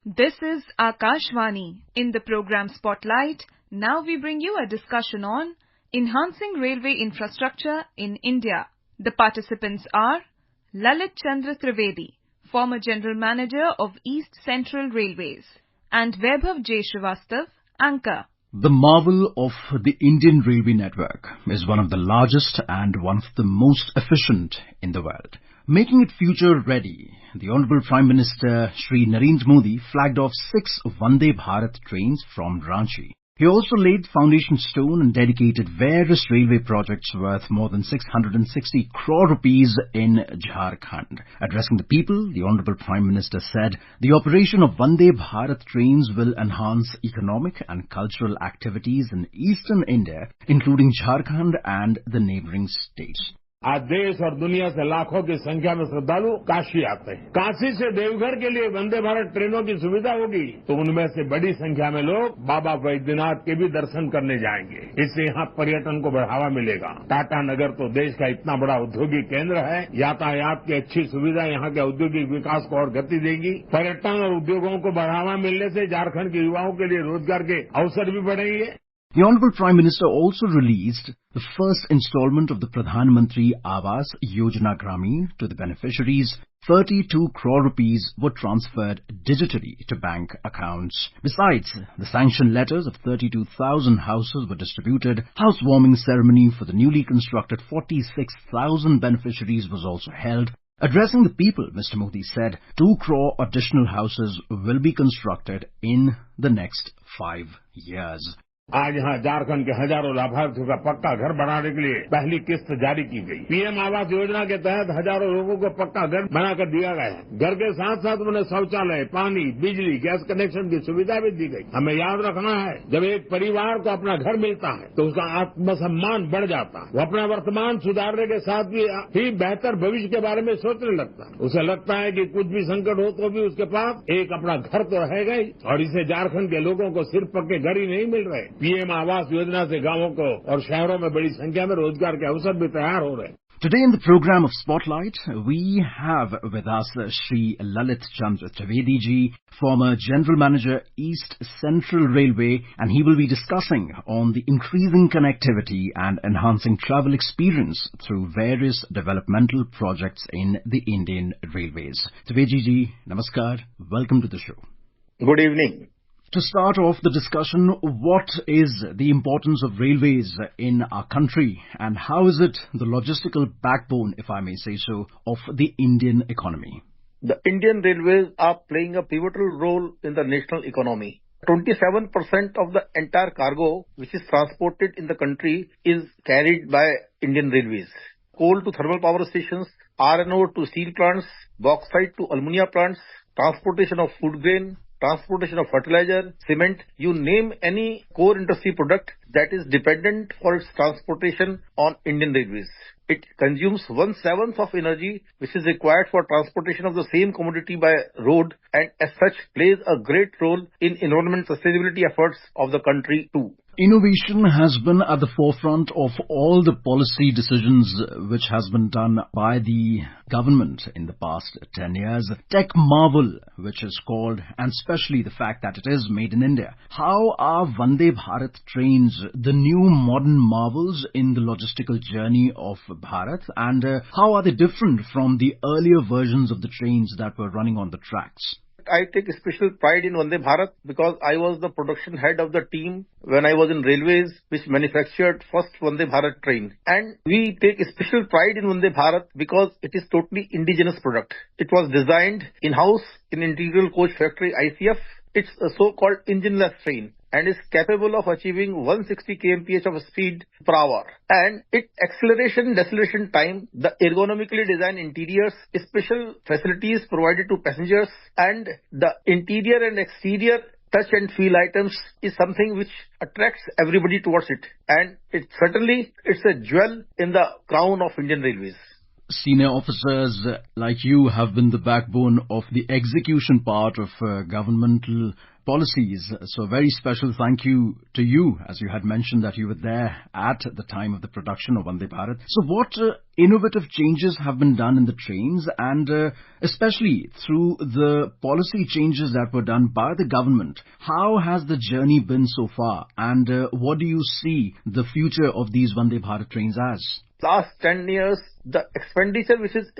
This is Akashvani. In the program Spotlight, now we bring you a discussion on enhancing railway infrastructure in India. The participants are Lalit Chandra Trivedi, former General Manager of East Central Railways, and Vaibhav J. Srivastav, anchor. The marvel of the Indian railway network is one of the largest and one of the most efficient in the world. Making it future-ready, the Honourable Prime Minister Shri Narendra Modi flagged off 6 Vande Bharat trains from Ranchi. He also laid foundation stone and dedicated various railway projects worth more than 660 crore rupees in Jharkhand. Addressing the people, the Honourable Prime Minister said, the operation of Vande Bharat trains will enhance economic and cultural activities in eastern India, including Jharkhand and the neighbouring states. आज देश और दुनिया से लाखों की संख्या में श्रद्धालु काशी आते हैं। काशी से देवघर के लिए वंदे भारत ट्रेनों की सुविधा होगी तो उनमें से बड़ी संख्या में लोग बाबा वैद्यनाथ के भी दर्शन करने जाएंगे। इससे यहाँ पर्यटन को बढ़ावा मिलेगा। टाटा नगर तो देश का इतना बड़ा औद्योगिक केंद्र है। यातायात की अच्छी सुविधा यहाँ के औद्योगिक विकास को और गति देगी। पर्यटन और उद्योगों को बढ़ावा मिलने से झारखंड के युवाओं के लिए रोजगार के अवसर भी बढ़ेंगे। The Honourable Prime Minister also released the first installment of the Pradhan Mantri Awas Yojana Gramin to the beneficiaries. 32 crore rupees were transferred digitally to bank accounts. Besides, the sanction letters of 32,000 houses were distributed. Housewarming ceremony for the newly constructed 46,000 beneficiaries was also held. Addressing the people, Mr. Modi said 2 crore additional houses will be constructed in the next 5 years. आज यहाँ झारखंड के हजारों लाभार्थियों का पक्का घर बनाने के लिए पहली किस्त जारी की गई। पीएम आवास योजना के तहत हजारों लोगों को पक्का घर बनाकर दिया गया है। घर के साथ साथ उन्हें शौचालय, पानी, बिजली, गैस कनेक्शन की सुविधा भी दी गई। हमें याद रखना है, जब एक परिवार को अपना घर मिलता है तो उसका आत्मसम्मान बढ़ जाता है। वो अपना वर्तमान सुधारने के साथ भी बेहतर भविष्य के बारे में सोचने लगता है। उसे लगता है कि कुछ भी संकट हो तो भी उसके पास एक अपना घर तो रहेगा ही। और इससे झारखंड के लोगों को सिर्फ पक्के घर ही नहीं मिल रहे, पीएम आवास योजना से गांवों को और शहरों में बड़ी संख्या में रोजगार के अवसर भी तैयार हो रहे हैं। Today in the program of Spotlight, we have with us Shri Lalit Chandra Trivedi ji, former General Manager East Central Railway, and he will be discussing on the increasing connectivity and enhancing travel experience through various developmental projects in the Indian Railways. Trivedi ji, namaskar, welcome to the show. Good evening. To start off the discussion, what is the importance of railways in our country and how is it the logistical backbone, if I may say so, of the Indian economy? The Indian Railways are playing a pivotal role in the national economy. 27% of the entire cargo which is transported in the country is carried by Indian Railways. Coal to thermal power stations, iron ore to steel plants, bauxite to alumina plants, transportation of food grain, transportation of fertilizer, cement, you name any core industry product that is dependent for its transportation on Indian Railways. It consumes 1/7 of energy which is required for transportation of the same commodity by road and as such plays a great role in environment sustainability efforts of the country too. Innovation has been at the forefront of all the policy decisions which has been done by the government in the past 10 years. Tech marvel, which is called, and especially the fact that it is made in India. How are Vande Bharat trains the new modern marvels in the logistical journey of Bharat, and how are they different from the earlier versions of the trains that were running on the tracks? I take special pride in Vande Bharat because I was the production head of the team when I was in Railways which manufactured first Vande Bharat train. And we take special pride in Vande Bharat because it is totally indigenous product. It was designed in-house in Integral Coach Factory ICF. It's a so-called engineless train and is capable of achieving 160 kmph of speed per hour. And its acceleration deceleration time, the ergonomically designed interiors, special facilities provided to passengers, and the interior and exterior touch and feel items is something which attracts everybody towards it. And it's a jewel in the crown of Indian Railways. senior officers like you have been the backbone of the execution part of governmental policies. So a very special thank you to you, as you had mentioned that you were there at the time of the production of Vande Bharat. So what innovative changes have been done in the trains, and especially through the policy changes that were done by the government? How has the journey been so far, and what do you see the future of these Vande Bharat trains as? Last 10 years, the expenditure which is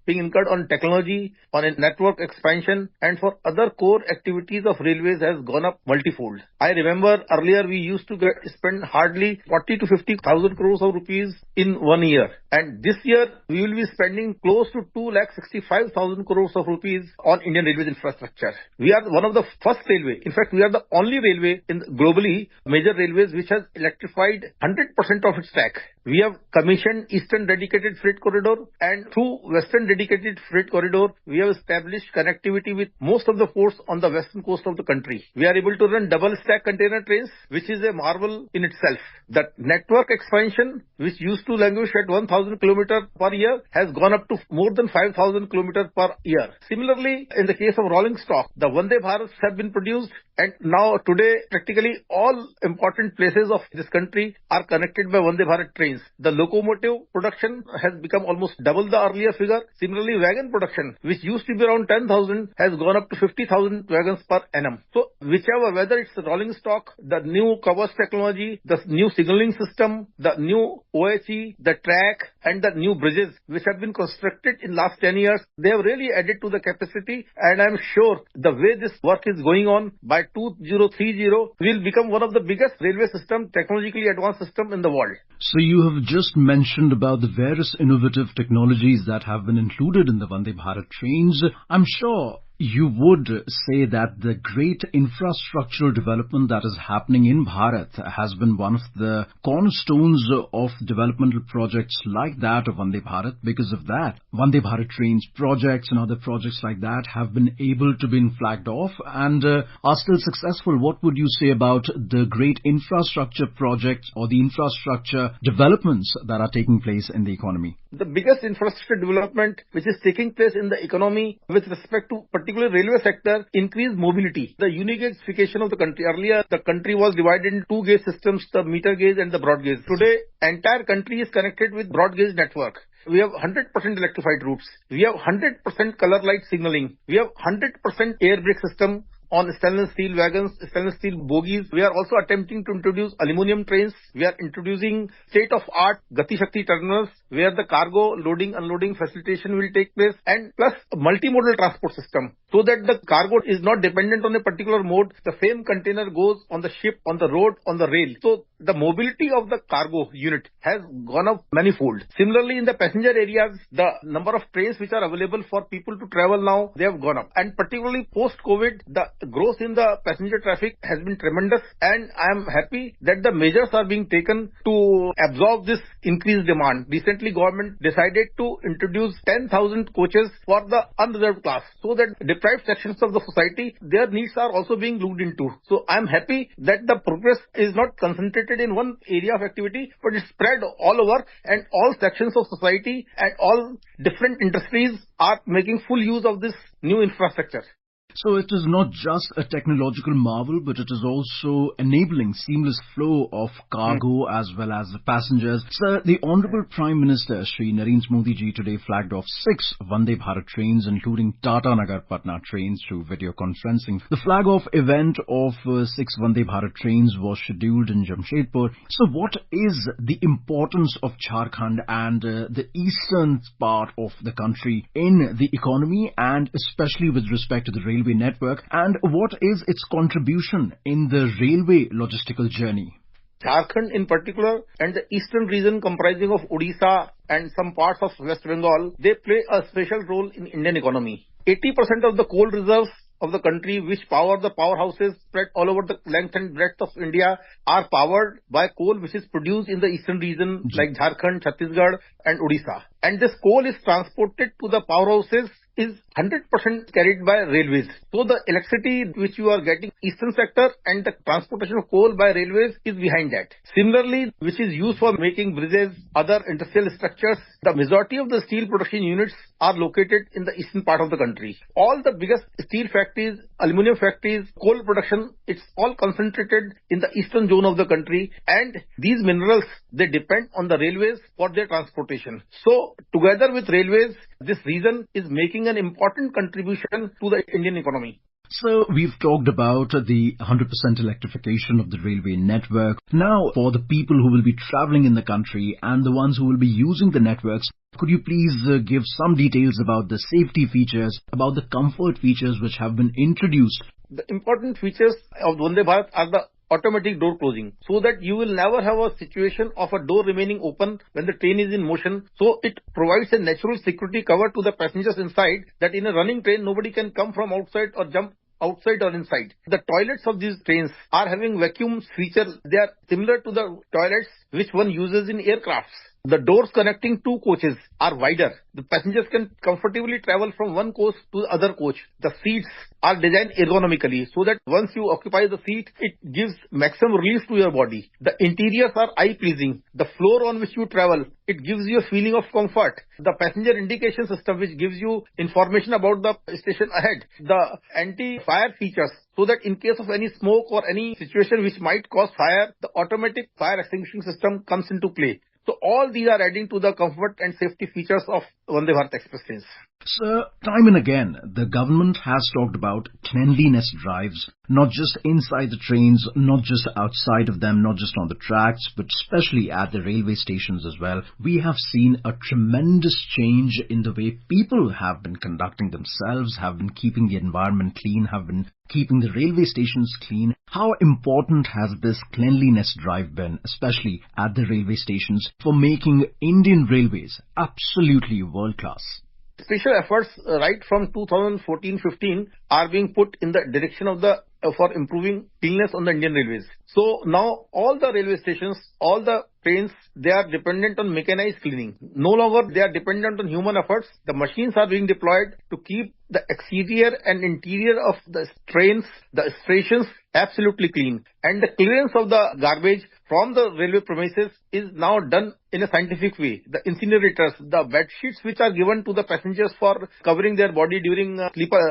being incurred on technology, on a network expansion, and for other core activities of railways has gone up multifold. I remember earlier we used to spend hardly 40 to 50,000 crores of rupees in 1 year. And this year, we will be spending close to 2,65,000 crores of rupees on Indian Railways infrastructure. We are one of the first railway. In fact, we are the only railway in globally major railways which has electrified 100% of its track. We have commissioned Eastern Dedicated Freight Corridor, and through Western Dedicated Freight Corridor, we have established connectivity with most of the ports on the western coast of the country. We are able to run double stack container trains, which is a marvel in itself. The network expansion, which used to languish at 1,000 kilometers per year, has gone up to more than 5,000 kilometers per year. Similarly, in the case of rolling stock, the Vande Bharats have been produced, and now today practically all important places of this country are connected by Vande Bharat trains. The locomotive production has become almost double the earlier figure. Similarly, wagon production, which used to be around 10,000, has gone up to 50,000 wagons per annum. So whichever, whether it's the rolling stock, the new covers technology, the new signaling system, the new OHE, the track, and the new bridges which have been constructed in last 10 years, they have really added to the capacity, and I'm sure the way this work is going on, by 2030 will become one of the biggest railway system, technologically advanced system in the world. So you have just mentioned about the various innovative technologies that have been included in the Vande Bharat trains. I'm sure you would say that the great infrastructural development that is happening in Bharat has been one of the cornerstones of developmental projects like that of Vande Bharat. Because of that, Vande Bharat trains projects and other projects like that have been able to be flagged off and are still successful. What would you say about the great infrastructure projects or the infrastructure developments that are taking place in the economy? The biggest infrastructure development which is taking place in the economy with respect to particular railway sector, increased mobility. The unification of the country. Earlier, the country was divided into two gauge systems, the meter gauge and the broad gauge. Today, entire country is connected with broad gauge network. We have 100% electrified routes. We have 100% color light signaling. We have 100% air brake system on stainless steel wagons, stainless steel bogies. We are also attempting to introduce aluminum trains. We are introducing state-of-art Gati Shakti terminals where the cargo loading, unloading facilitation will take place, and plus a multimodal transport system so that the cargo is not dependent on a particular mode. The same container goes on the ship, on the road, on the rail. So the mobility of the cargo unit has gone up manifold. Similarly, in the passenger areas, the number of trains which are available for people to travel now, they have gone up. And particularly post-COVID, the growth in the passenger traffic has been tremendous, and I am happy that the measures are being taken to absorb this increased demand. Recently, government decided to introduce 10,000 coaches for the unreserved class so that deprived sections of the society, their needs are also being looked into. So I am happy that the progress is not concentrated in one area of activity, but it's spread all over, and all sections of society and all different industries are making full use of this new infrastructure. So it is not just a technological marvel, but it is also enabling seamless flow of cargo as well as passengers. Sir, the Honourable Prime Minister Shri Narendra Modi ji today flagged off 6 Vande Bharat trains, including Tata Nagar Patna trains, through video conferencing. The flag off event of 6 Vande Bharat trains was scheduled in Jamshedpur. So what is the importance of Jharkhand and the eastern part of the country in the economy, and especially with respect to the railway network, and what is its contribution in the railway logistical journey? Jharkhand in particular and the eastern region comprising of Odisha and some parts of West Bengal, they play a special role in Indian economy. 80% of the coal reserves of the country which power the powerhouses spread all over the length and breadth of India are powered by coal which is produced in the eastern region like Jharkhand, Chhattisgarh and Odisha. And this coal is transported to the powerhouses is 100% carried by railways. So the electricity which you are getting eastern sector and the transportation of coal by railways is behind that. Similarly, which is used for making bridges, other industrial structures, the majority of the steel production units are located in the eastern part of the country. All the biggest steel factories, aluminum factories, coal production, it's all concentrated in the eastern zone of the country, and these minerals, they depend on the railways for their transportation. So together with railways, this region is making an important contribution to the Indian economy. So we've talked about the 100% electrification of the railway network. Now, for the people who will be traveling in the country and the ones who will be using the networks, could you please give some details about the safety features, about the comfort features which have been introduced? The important features of Vande Bharat are the automatic door closing, so that you will never have a situation of a door remaining open when the train is in motion. So it provides a natural security cover to the passengers inside, that in a running train nobody can come from outside or jump outside or inside. The toilets of these trains are having vacuum feature. They are similar to the toilets which one uses in aircrafts. The doors connecting two coaches are wider. The passengers can comfortably travel from one coach to the other coach. The seats are designed ergonomically so that once you occupy the seat, it gives maximum relief to your body. The interiors are eye-pleasing. The floor on which you travel, it gives you a feeling of comfort. The passenger indication system, which gives you information about the station ahead. The anti-fire features, so that in case of any smoke or any situation which might cause fire, the automatic fire extinguishing system comes into play. So all these are adding to the comfort and safety features of Vande Bharat Express trains. Sir, time and again, the government has talked about cleanliness drives, not just inside the trains, not just outside of them, not just on the tracks, but especially at the railway stations as well. We have seen a tremendous change in the way people have been conducting themselves, have been keeping the environment clean, have been keeping the railway stations clean. How important has this cleanliness drive been, especially at the railway stations, for making Indian railways absolutely world-class? Special efforts right from 2014-15 are being put in the direction of for improving cleanliness on the Indian railways. So now all the railway stations, all the trains, they are dependent on mechanized cleaning. No longer they are dependent on human efforts. The machines are being deployed to keep the exterior and interior of the trains, the stations absolutely clean. And the clearance of the garbage from the railway premises is now done in a scientific way. The incinerators, the bed sheets which are given to the passengers for covering their body during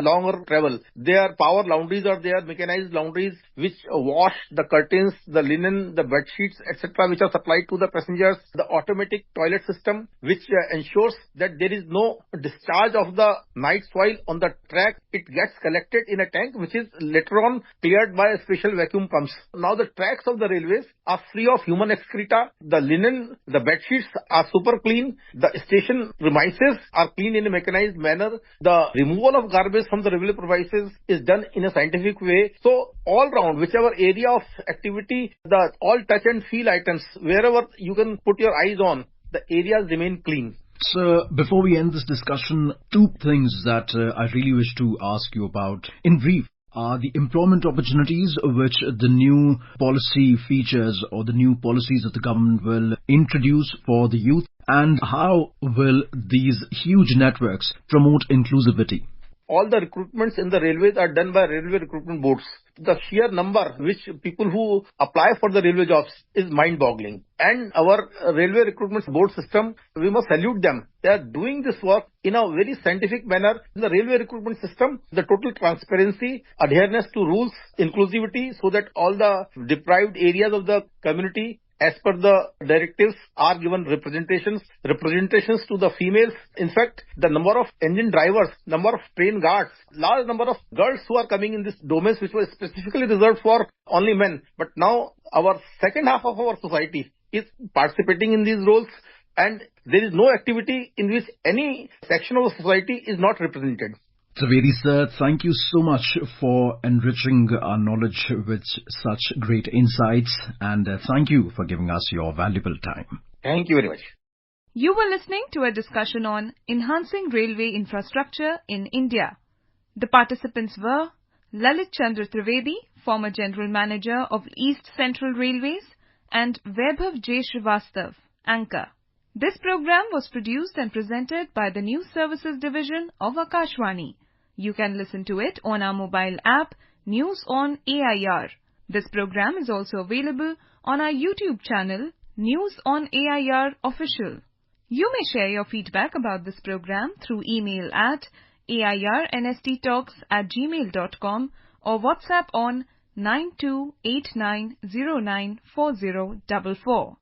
longer travel, their power laundries are there, mechanized laundries which wash the curtains, the linen, the bed sheets, etc., which are supplied to the passengers. The automatic toilet system which ensures that there is no discharge of the night soil on the track. It gets collected in a tank which is later on cleared by special vacuum pumps. Now the tracks of the railways are free of human excreta. The linen, the bed sheets are super clean. The station premises are clean in a mechanized manner. The removal of garbage from the railway premises is done in a scientific way. So all round, whichever area of activity, the all touch and feel items, wherever you can put your eyes on, the areas remain clean. Sir, before we end this discussion, two things that I really wish to ask you about. In brief, are the employment opportunities which the new policy features or the new policies that the government will introduce for the youth, and how will these huge networks promote inclusivity? All the recruitments in the railways are done by railway recruitment boards. The sheer number which people who apply for the railway jobs is mind-boggling. And our railway recruitment board system, we must salute them. They are doing this work in a very scientific manner. In the railway recruitment system, the total transparency, adherence to rules, inclusivity, so that all the deprived areas of the community, as per the directives, are given representations to the females. In fact, the number of engine drivers, number of train guards, large number of girls who are coming in these domains which was specifically reserved for only men. But now our second half of our society is participating in these roles, and there is no activity in which any section of the society is not represented. Trivedi sir, thank you so much for enriching our knowledge with such great insights, and thank you for giving us your valuable time. Thank you very much. You were listening to a discussion on enhancing railway infrastructure in India. The participants were Lalit Chandra Trivedi, former General Manager of East Central Railways, and Vaibhav J. Srivastav, anchor. This program was produced and presented by the News Services Division of Akashvani. You can listen to it on our mobile app, News on AIR. This program is also available on our YouTube channel, News on AIR Official. You may share your feedback about this program through email at airnsttalks@gmail.com or WhatsApp on 9289094044.